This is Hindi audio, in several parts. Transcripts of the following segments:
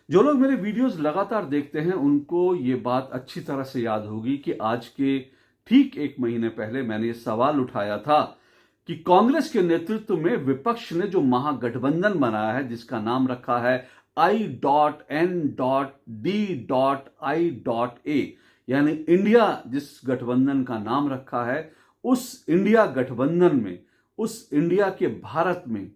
जो लोग मेरे वीडियोस लगातार देखते हैं उनको ये बात अच्छी तरह से याद होगी कि आज के ठीक एक महीने पहले मैंने ये सवाल उठाया था कि कांग्रेस के नेतृत्व में विपक्ष ने जो महागठबंधन बनाया है, जिसका नाम रखा है I.N.D.I.A, यानी इंडिया, जिस गठबंधन का नाम रखा है, उस इंडिया गठबंधन में, उस इंडिया के भारत में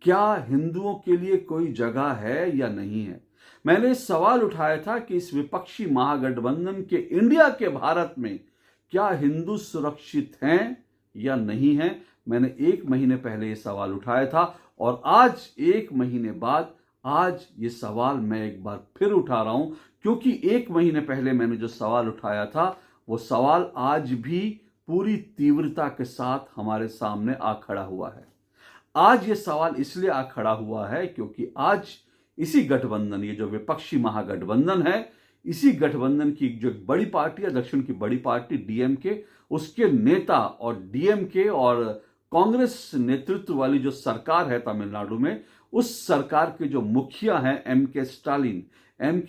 क्या हिंदुओं के लिए कोई जगह है या नहीं है। मैंने सवाल उठाया था कि इस विपक्षी महागठबंधन के इंडिया के भारत में क्या हिंदू सुरक्षित हैं या नहीं हैं। मैंने एक महीने पहले ये सवाल उठाया था और आज एक महीने बाद आज ये सवाल मैं एक बार फिर उठा रहा हूं, क्योंकि एक महीने पहले मैंने जो सवाल उठाया था वो सवाल आज भी पूरी तीव्रता के साथ हमारे सामने आ खड़ा हुआ है। आज ये सवाल इसलिए आ खड़ा हुआ है क्योंकि आज इसी गठबंधन, ये जो विपक्षी महागठबंधन है, इसी गठबंधन की जो बड़ी पार्टी है, दक्षिण की बड़ी पार्टी डीएमके, उसके नेता और डीएमके और कांग्रेस नेतृत्व वाली जो सरकार है तमिलनाडु में, उस सरकार के जो मुखिया हैं एम के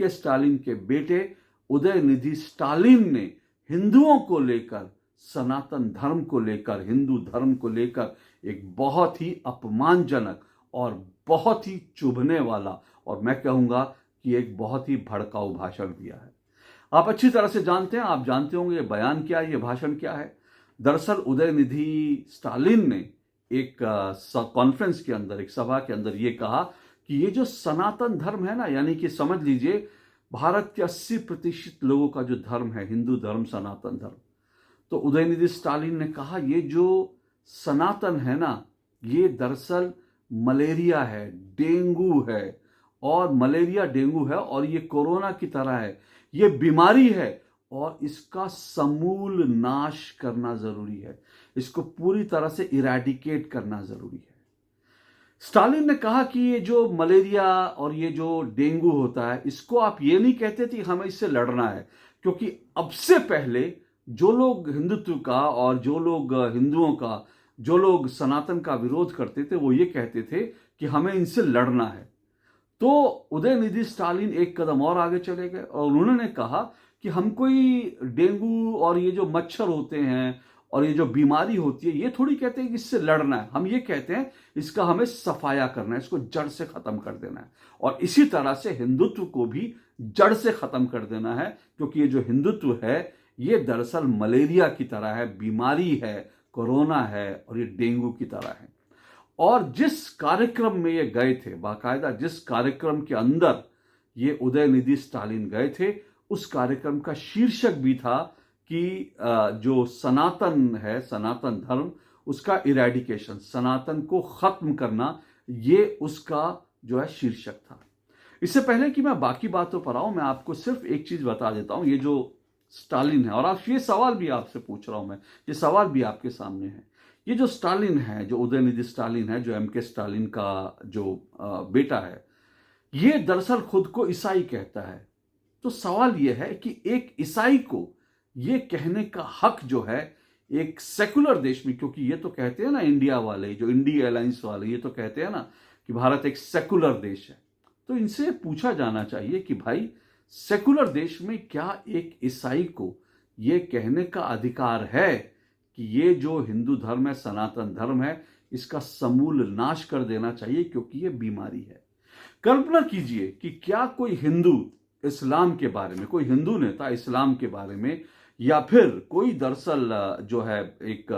स्टालिन के बेटे उदयनिधि स्टालिन ने हिंदुओं को लेकर, सनातन धर्म को लेकर, हिंदू धर्म को लेकर एक बहुत ही अपमानजनक और बहुत ही चुभने वाला, और मैं कहूंगा कि एक बहुत ही भड़काऊ भाषण दिया है। आप अच्छी तरह से जानते हैं, आप जानते होंगे ये बयान क्या है, ये भाषण क्या है। दरअसल उदयनिधि स्टालिन ने एक कॉन्फ्रेंस के अंदर, एक सभा के अंदर ये कहा कि ये जो सनातन धर्म है ना, यानी कि समझ लीजिए भारत के 80% लोगों का जो धर्म है, हिंदू धर्म, सनातन धर्म, तो उदयनिधि स्टालिन ने कहा ये जो सनातन है ना, ये दरअसल मलेरिया है, डेंगू है, और मलेरिया डेंगू है और ये कोरोना की तरह है, ये बीमारी है और इसका समूल नाश करना जरूरी है, इसको पूरी तरह से इरेडिकेट करना जरूरी है। स्टालिन ने कहा कि ये जो मलेरिया और ये जो डेंगू होता है, इसको आप ये नहीं कहते थे हमें इससे लड़ना है, क्योंकि अब से पहले जो लोग हिंदुत्व का और जो लोग हिंदुओं का, जो लोग सनातन का विरोध करते थे, वो ये कहते थे कि हमें इनसे लड़ना है। तो उदयनिधि स्टालिन एक कदम और आगे चले गए और उन्होंने कहा कि हम कोई डेंगू और ये जो मच्छर होते हैं और ये जो बीमारी होती है, ये थोड़ी कहते हैं कि इससे लड़ना है, हम ये कहते हैं इसका हमें सफाया करना है, इसको जड़ से खत्म कर देना है। और इसी तरह से हिंदुत्व को भी जड़ से खत्म कर देना है, क्योंकि ये जो हिंदुत्व है ये दरअसल मलेरिया की तरह है, बीमारी है, कोरोना है और ये डेंगू की तरह है। और जिस कार्यक्रम में ये गए थे, बाकायदा जिस कार्यक्रम के अंदर ये उदयनिधि स्टालिन गए थे, उस कार्यक्रम का शीर्षक भी था कि जो सनातन है, सनातन धर्म, उसका इरेडिकेशन, सनातन को खत्म करना, ये उसका जो है शीर्षक था। इससे पहले कि मैं बाकी बातों पर आऊं, मैं आपको सिर्फ एक चीज बता देता हूं। ये जो स्टालिन है, और आप ये सवाल भी आपसे पूछ रहा हूं मैं, ये सवाल भी आपके सामने है, ये जो स्टालिन है, जो उदयनिधि स्टालिन है, जो एम.के. स्टालिन का जो बेटा है, ये दरअसल खुद को ईसाई कहता है। तो सवाल ये है कि एक ईसाई को ये कहने का हक जो है एक सेकुलर देश में, क्योंकि ये तो कहते हैं ना इंडिया वाले, जो इंडिया अलायंस वाले, ये तो कहते हैं ना कि भारत एक सेकुलर देश है, तो इनसे पूछा जाना चाहिए कि भाई सेकुलर देश में क्या एक ईसाई को ये कहने का अधिकार है कि ये जो हिंदू धर्म है, सनातन धर्म है, इसका समूल नाश कर देना चाहिए क्योंकि ये बीमारी है। कल्पना कीजिए कि क्या कोई हिंदू इस्लाम के बारे में, कोई हिंदू नेता इस्लाम के बारे में, या फिर कोई दरअसल जो है एक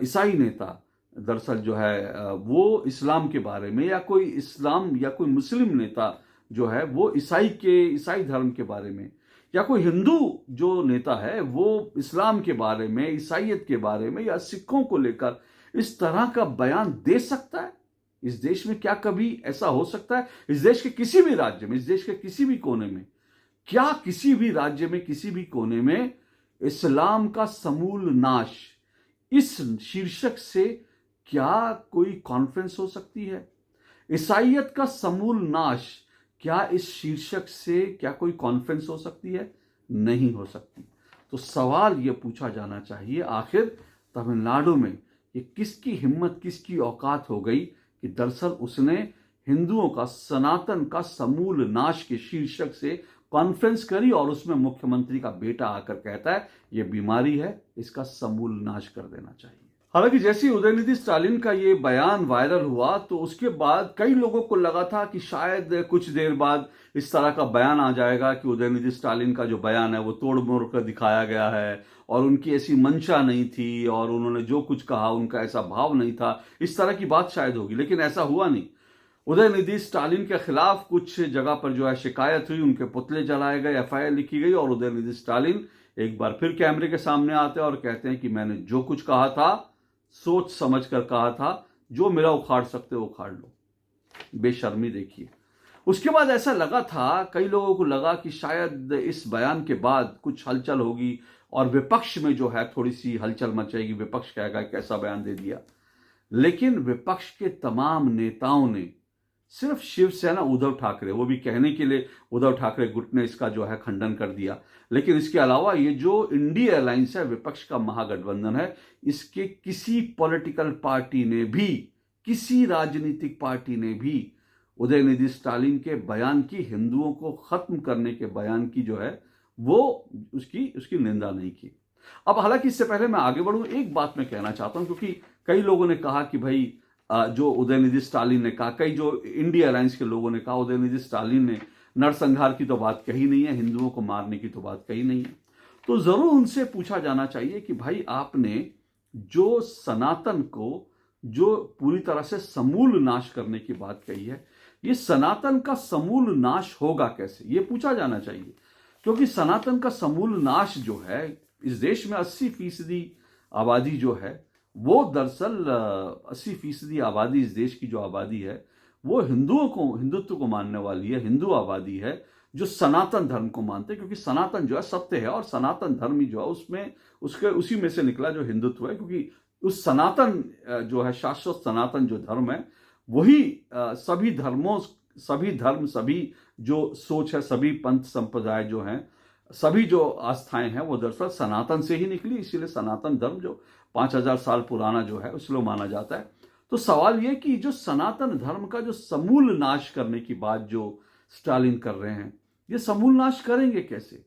ईसाई नेता दरअसल जो है वो इस्लाम के बारे में, या कोई इस्लाम या कोई मुस्लिम नेता जो है वो ईसाई धर्म के बारे में, या कोई हिंदू जो नेता है वो इस्लाम के बारे में, ईसाइयत के बारे में या सिखों को लेकर इस तरह का बयान दे सकता है? इस देश में क्या कभी ऐसा हो सकता है? इस देश के किसी भी राज्य में, इस देश के किसी भी कोने में, क्या किसी भी राज्य में, किसी भी कोने में इस्लाम का समूल नाश, इस शीर्षक से क्या कोई कॉन्फ्रेंस हो सकती है? ईसाइयत का समूल नाश, क्या इस शीर्षक से क्या कोई कॉन्फ्रेंस हो सकती है? नहीं हो सकती। तो सवाल यह पूछा जाना चाहिए, आखिर तमिलनाडु में ये किसकी हिम्मत, किसकी औकात हो गई कि दरअसल उसने हिंदुओं का, सनातन का समूल नाश के शीर्षक से कॉन्फ्रेंस करी और उसमें मुख्यमंत्री का बेटा आकर कहता है ये बीमारी है, इसका समूल नाश कर देना चाहिए। हालांकि जैसे ही उदयनिधि स्टालिन का ये बयान वायरल हुआ तो उसके बाद कई लोगों को लगा था कि शायद कुछ देर बाद इस तरह का बयान आ जाएगा कि उदयनिधि स्टालिन का जो बयान है वो तोड़ मोड़ कर दिखाया गया है और उनकी ऐसी मंशा नहीं थी और उन्होंने जो कुछ कहा उनका ऐसा भाव नहीं था, इस तरह की बात शायद होगी। लेकिन ऐसा हुआ नहीं। उदयनिधि स्टालिन के खिलाफ कुछ जगह पर जो है शिकायत हुई, उनके पुतले जलाए गए, एफआईआर लिखी गई और उदयनिधि स्टालिन एक बार फिर कैमरे के सामने आते हैं और कहते हैं कि मैंने जो कुछ कहा था सोच समझ कर कहा था, जो मेरा उखाड़ सकते हो उखाड़ लो। बेशर्मी देखिए। उसके बाद ऐसा लगा था, कई लोगों को लगा कि शायद इस बयान के बाद कुछ हलचल होगी और विपक्ष में जो है थोड़ी सी हलचल मचेगी, विपक्ष कहेगा कैसा बयान दे दिया। लेकिन विपक्ष के तमाम नेताओं ने, सिर्फ शिवसेना उद्धव ठाकरे, वो भी कहने के लिए उद्धव ठाकरे गुट ने इसका जो है खंडन कर दिया, लेकिन इसके अलावा ये जो इंडिया अलायंस है, विपक्ष का महागठबंधन है, इसके किसी पॉलिटिकल पार्टी ने भी, किसी राजनीतिक पार्टी ने भी उदयनिधि स्टालिन के बयान की, हिंदुओं को खत्म करने के बयान की जो है वो उसकी निंदा नहीं की। अब हालांकि इससे पहले मैं आगे बढ़ूं, एक बात मैं कहना चाहता हूं, क्योंकि कई लोगों ने कहा कि भाई जो उदयनिधि स्टालिन ने कहा, कई जो इंडिया अलायंस के लोगों ने कहा उदयनिधि स्टालिन ने नरसंहार की तो बात कही नहीं है, हिंदुओं को मारने की तो बात कही नहीं है। तो जरूर उनसे पूछा जाना चाहिए कि भाई आपने जो सनातन को जो पूरी तरह से समूल नाश करने की बात कही है, ये सनातन का समूल नाश होगा कैसे, ये पूछा जाना चाहिए। क्योंकि सनातन का समूल नाश जो है, इस देश में 80% आबादी जो है वो दरअसल 80% आबादी, इस देश की जो आबादी है वो हिंदुत्व को मानने वाली है, हिंदू आबादी है जो सनातन धर्म को मानते हैं। क्योंकि सनातन जो है सत्य है और सनातन धर्म ही जो है उसमें उसी में से निकला जो हिंदुत्व है। क्योंकि उस सनातन जो है, शाश्वत सनातन जो धर्म है, वही सभी धर्म, सभी जो सोच है, सभी पंथ संप्रदाय जो हैं, सभी जो आस्थाएं हैं वो दरअसल सनातन से ही निकली। इसीलिए सनातन धर्म जो 5000 साल पुराना जो है इसलिए माना जाता है। तो सवाल यह कि जो सनातन धर्म का जो समूल नाश करने की बात जो स्टालिन कर रहे हैं, ये समूल नाश करेंगे कैसे?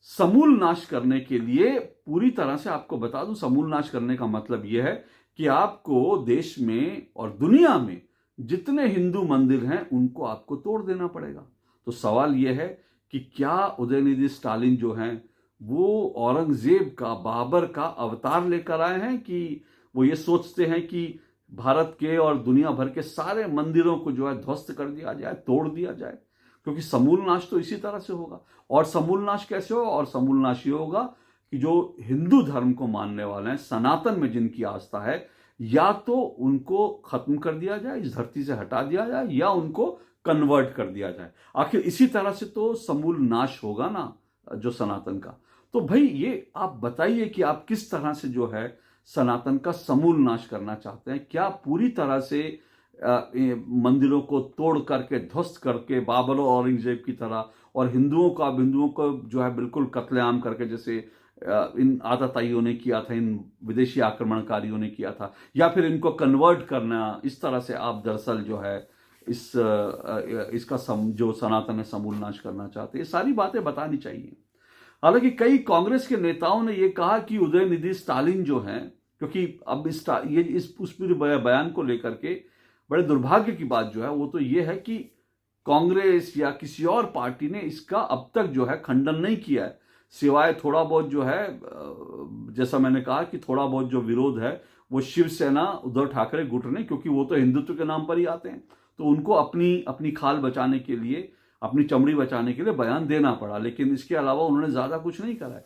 समूल नाश करने के लिए पूरी तरह से आपको बता दूं, समूल नाश करने का मतलब यह है कि आपको देश में और दुनिया में जितने हिंदू मंदिर हैं उनको आपको तोड़ देना पड़ेगा। तो सवाल यह है कि क्या उदयनिधि स्टालिन जो हैं वो औरंगजेब का, बाबर का अवतार लेकर आए हैं कि वो ये सोचते हैं कि भारत के और दुनिया भर के सारे मंदिरों को जो है ध्वस्त कर दिया जाए, तोड़ दिया जाए? क्योंकि समूल नाश तो इसी तरह से होगा। और समूल नाश कैसे होगा? और समूल नाश ये होगा कि जो हिंदू धर्म को मानने वाले हैं, सनातन में जिनकी आस्था है, या तो उनको खत्म कर दिया जाए, इस धरती से हटा दिया जाए, या उनको कन्वर्ट कर दिया जाए। आखिर इसी तरह से तो समूल नाश होगा ना जो सनातन का। तो भाई ये आप बताइए कि आप किस तरह से जो है सनातन का समूल नाश करना चाहते हैं? क्या पूरी तरह से मंदिरों को तोड़ करके, ध्वस्त करके, बाबर और औरंगजेब की तरह, और हिंदुओं को जो है बिल्कुल कत्लेआम करके, जैसे इन आतताइयों ने किया था, इन विदेशी आक्रमणकारियों ने किया था, या फिर इनको कन्वर्ट करना, इस तरह से आप दरअसल जो है इसका जो सनातन है समूल नाश करना चाहते हैं? ये सारी बातें बतानी चाहिए। हालांकि कई कांग्रेस के नेताओं ने यह कहा कि उदयनिधि स्टालिन जो हैं, क्योंकि अब उस पूरे बयान को लेकर के बड़े दुर्भाग्य की बात जो है वो तो ये है कि कांग्रेस या किसी और पार्टी ने इसका अब तक जो है खंडन नहीं किया है, सिवाय थोड़ा बहुत जो है, जैसा मैंने कहा कि थोड़ा बहुत जो विरोध है वो शिवसेना, उद्धव ठाकरे गुट ने, क्योंकि वो तो हिंदुत्व के नाम पर ही आते हैं, तो उनको अपनी खाल बचाने के लिए, अपनी चमड़ी बचाने के लिए बयान देना पड़ा। लेकिन इसके अलावा उन्होंने ज्यादा कुछ नहीं करा है।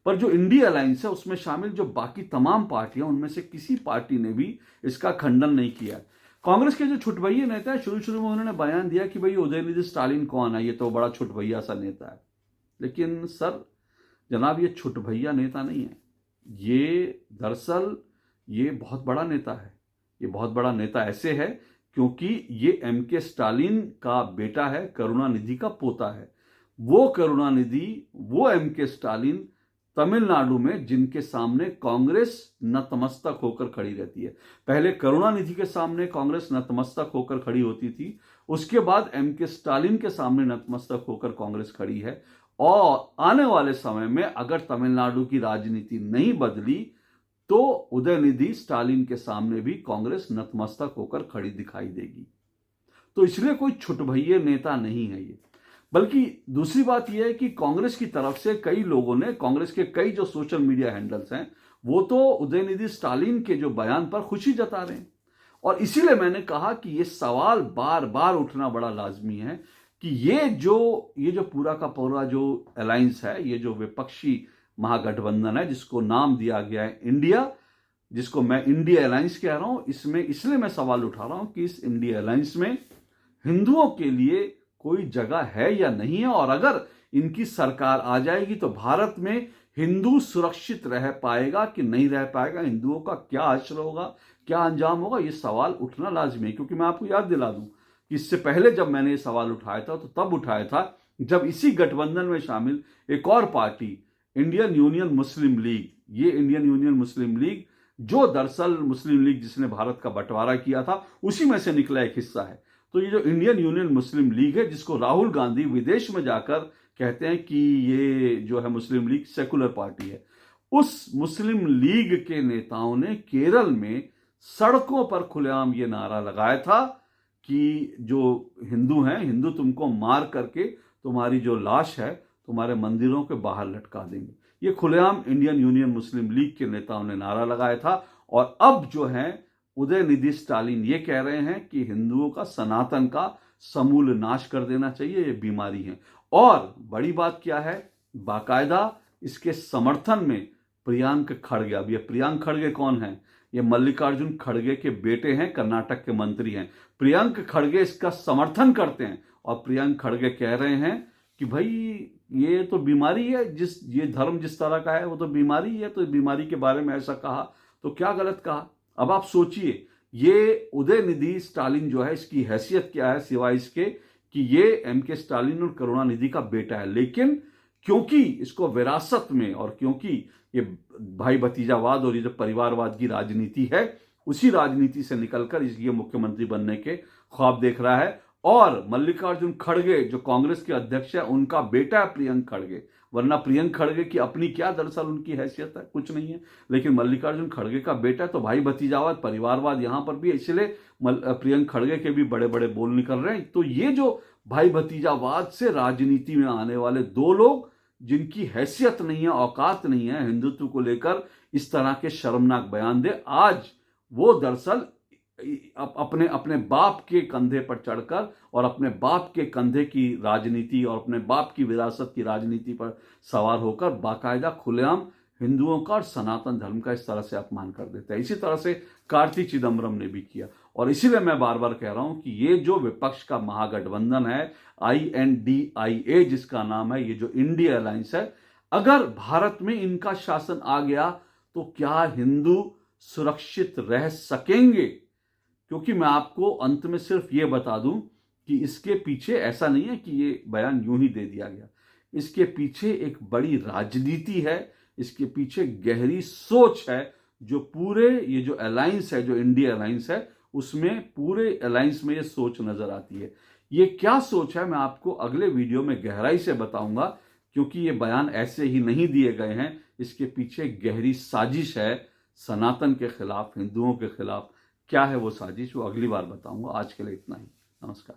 पर जो इंडिया अलायंस है उसमें शामिल जो बाकी तमाम पार्टियां, उनमें से किसी पार्टी ने भी इसका खंडन नहीं किया है। कांग्रेस के जो छुटभैया नेता है, शुरू में उन्होंने बयान दिया कि भाई उदयनिधि स्टालिन कौन है, ये तो बड़ा छुटभैया सा नेता है। लेकिन सर जनाब, ये छुटभैया नेता नहीं है, ये दरअसल ये बहुत बड़ा नेता है। ये बहुत बड़ा नेता ऐसे है क्योंकि ये एमके स्टालिन का बेटा है, करुणानिधि का पोता है। वो करुणानिधि, वो एमके स्टालिन तमिलनाडु में जिनके सामने कांग्रेस नतमस्तक होकर खड़ी रहती है। पहले करुणानिधि के सामने कांग्रेस नतमस्तक होकर खड़ी होती थी, उसके बाद एमके स्टालिन के सामने नतमस्तक होकर कांग्रेस खड़ी है। और आने वाले समय में अगर तमिलनाडु की राजनीति नहीं बदली तो उदयनिधि स्टालिन के सामने भी कांग्रेस नतमस्तक होकर खड़ी दिखाई देगी। तो इसलिए कोई छुटभइये नेता नहीं है ये, बल्कि दूसरी बात यह है कि कांग्रेस की तरफ से कई लोगों ने, कांग्रेस के कई जो सोशल मीडिया हैंडल्स हैं, वो तो उदयनिधि स्टालिन के जो बयान पर खुशी जता रहे हैं। और इसीलिए मैंने कहा कि ये सवाल बार बार उठना बड़ा लाजमी है कि ये जो पूरा का पूरा जो अलायंस है, ये जो विपक्षी महागठबंधन है जिसको नाम दिया गया है इंडिया, जिसको मैं इंडिया अलायंस कह रहा हूं, इसमें इसलिए मैं सवाल उठा रहा हूं कि इस इंडिया अलायंस में हिंदुओं के लिए कोई जगह है या नहीं है, और अगर इनकी सरकार आ जाएगी तो भारत में हिंदू सुरक्षित रह पाएगा कि नहीं रह पाएगा, हिंदुओं का क्या हश्र होगा, क्या अंजाम होगा, ये सवाल उठना लाजमी है। क्योंकि मैं आपको याद दिला दूं कि इससे पहले जब मैंने ये सवाल उठाया था तो तब उठाया था जब इसी गठबंधन में शामिल एक और पार्टी इंडियन यूनियन मुस्लिम लीग, ये इंडियन यूनियन मुस्लिम लीग जो दरअसल मुस्लिम लीग जिसने भारत का बंटवारा किया था उसी में से निकला एक हिस्सा है। तो ये जो इंडियन यूनियन मुस्लिम लीग है, जिसको राहुल गांधी विदेश में जाकर कहते हैं कि ये जो है मुस्लिम लीग सेकुलर पार्टी है, उस मुस्लिम लीग के नेताओं ने केरल में सड़कों पर खुलेआम ये नारा लगाया था कि जो हिंदू हैं, हिंदू तुमको मार करके तुम्हारी जो लाश है तुम्हारे मंदिरों के बाहर लटका देंगे। ये खुलेआम इंडियन यूनियन मुस्लिम लीग के नेताओं ने नारा लगाया था। और अब जो है उदयनिधि स्टालिन ये कह रहे हैं कि हिंदुओं का, सनातन का समूल नाश कर देना चाहिए, ये बीमारी है। और बड़ी बात क्या है, बाकायदा इसके समर्थन में प्रियंक खड़गे, अब ये प्रियंक खड़गे कौन है, ये मल्लिकार्जुन खड़गे के बेटे हैं, कर्नाटक के मंत्री हैं। प्रियंक खड़गे इसका समर्थन करते हैं और प्रियंक खड़गे कह रहे हैं कि भाई ये तो बीमारी है, ये धर्म जिस तरह का है वो तो बीमारी है, तो बीमारी के बारे में ऐसा कहा तो क्या गलत कहा। अब आप सोचिए, ये उदयनिधि स्टालिन जो है इसकी हैसियत क्या है सिवाय इसके कि ये एमके स्टालिन और करुणानिधि का बेटा है, लेकिन क्योंकि इसको विरासत में, और क्योंकि ये भाई भतीजावाद और ये जो परिवारवाद की राजनीति है उसी राजनीति से निकलकर ये मुख्यमंत्री बनने के ख्वाब देख रहा है। और मल्लिकार्जुन खड़गे जो कांग्रेस के अध्यक्ष है उनका बेटा है प्रियंक खड़गे, वरना प्रियंक खड़गे की अपनी क्या दरअसल उनकी हैसियत है, कुछ नहीं है, लेकिन मल्लिकार्जुन खड़गे का बेटा, तो भाई भतीजावाद परिवारवाद यहां पर भी है, इसलिए प्रियंक खड़गे के भी बड़े बड़े बोल निकल रहे हैं। तो ये जो भाई भतीजावाद से राजनीति में आने वाले दो लोग जिनकी हैसियत नहीं है, औकात नहीं है हिंदुत्व को लेकर इस तरह के शर्मनाक बयान दे, आज वो दरअसल अपने अपने बाप के कंधे पर चढ़कर और अपने बाप के कंधे की राजनीति और अपने बाप की विरासत की राजनीति पर सवार होकर बाकायदा खुलेआम हिंदुओं का और सनातन धर्म का इस तरह से अपमान कर देता है। इसी तरह से कार्ति चिदम्बरम ने भी किया। और इसीलिए मैं बार बार कह रहा हूं कि ये जो विपक्ष का महागठबंधन है INDIA जिसका नाम है, ये जो इंडिया अलायंस है, अगर भारत में इनका शासन आ गया तो क्या हिंदू सुरक्षित रह सकेंगे? क्योंकि मैं आपको अंत में सिर्फ ये बता दूं कि इसके पीछे ऐसा नहीं है कि ये बयान यूं ही दे दिया गया, इसके पीछे एक बड़ी राजनीति है, इसके पीछे गहरी सोच है, जो पूरे ये जो अलायंस है, जो इंडिया अलायंस है, उसमें पूरे अलायंस में ये सोच नजर आती है। ये क्या सोच है मैं आपको अगले वीडियो में गहराई से बताऊंगा, क्योंकि ये बयान ऐसे ही नहीं दिए गए हैं, इसके पीछे गहरी साजिश है सनातन के खिलाफ, हिंदुओं के खिलाफ। क्या है वो साजिश, वो अगली बार बताऊंगा। आज के लिए इतना ही, नमस्कार।